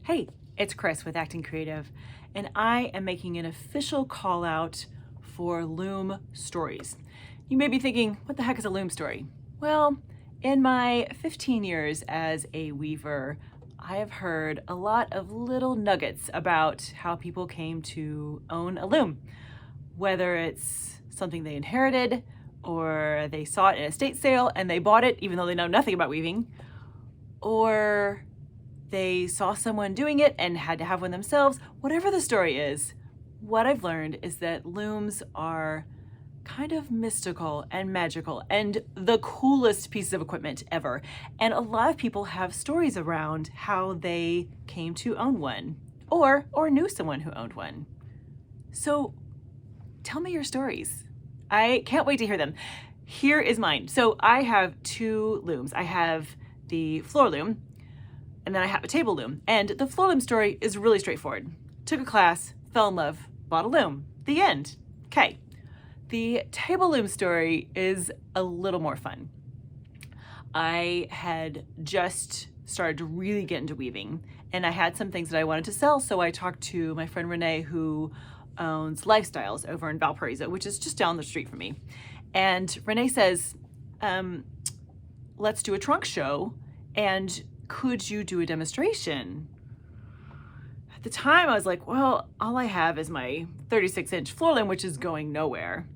Hey, it's Chris with Acting Creative, and I am making an official call out for Loom stories. You may be thinking, what the heck is a Loom story? Well, in my 15 years as a weaver, I have heard a lot of little nuggets about how people came to own a loom, whether it's something they inherited or they saw it in a estate sale and they bought it even though they know nothing about weaving, or they saw someone doing it and had to have one themselves. Whatever the story is, what I've learned is that looms are kind of mystical and magical and the coolest piece of equipment ever. And a lot of people have stories around how they came to own one or knew someone who owned one. So tell me your stories. I can't wait to hear them. Here is mine. So I have two looms. I have the floor loom, and then I have a table loom. And the floor loom story is really straightforward. Took a class, fell in love, bought a loom. The end. Okay. The table loom story is a little more fun. I had just started to really get into weaving, and I had some things that I wanted to sell, so I talked to my friend Renee, who owns Lifestyles over in Valparaiso, which is just down the street from me. And Renee says, let's do a trunk show, and could you do a demonstration? At the time, I was like, well, all I have is my 36-inch floor loom, which is going nowhere.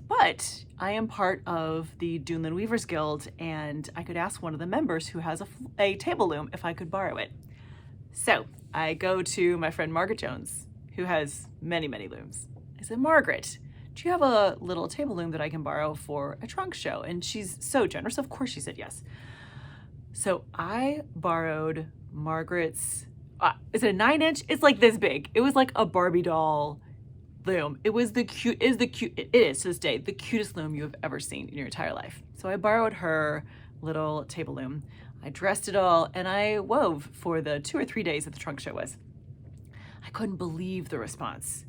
But I am part of the Dunlin Weavers Guild, and I could ask one of the members who has a table loom if I could borrow it. So I go to my friend Margaret Jones, who has many, many looms. I said, Margaret, do you have a little table loom that I can borrow for a trunk show? And she's so generous. Of course she said yes. So I borrowed Margaret's, is it a 9-inch? It's like this big. It was like a Barbie doll loom. It is to this day, the cutest loom you have ever seen in your entire life. So I borrowed her little table loom. I dressed it all and I wove for the 2 or 3 days that the trunk show was. I couldn't believe the response.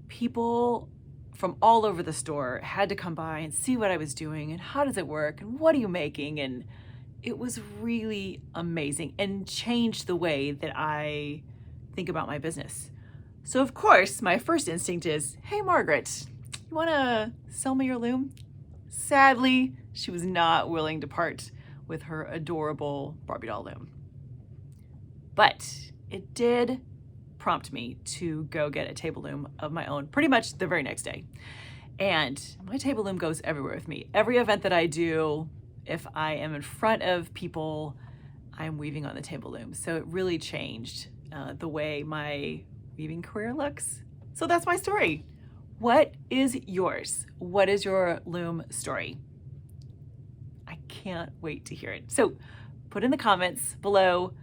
People from all over the store had to come by and see what I was doing and how does it work and what are you making, and it was really amazing and changed the way that I think about my business. So of course, my first instinct is, hey Margaret, you wanna sell me your loom? Sadly, she was not willing to part with her adorable Barbie doll loom. But it did prompt me to go get a table loom of my own pretty much the very next day. And my table loom goes everywhere with me. Every event that I do, if I am in front of people, I'm weaving on the table loom. So it really changed the way my weaving career looks. So that's my story. What is yours? What is your loom story? I can't wait to hear it. So put in the comments below,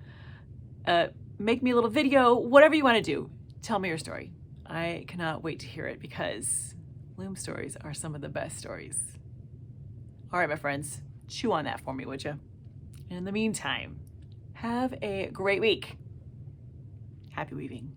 make me a little video, whatever you want to do. Tell me your story. I cannot wait to hear it because loom stories are some of the best stories. All right, my friends, chew on that for me, would you? And in the meantime, have a great week. Happy weaving.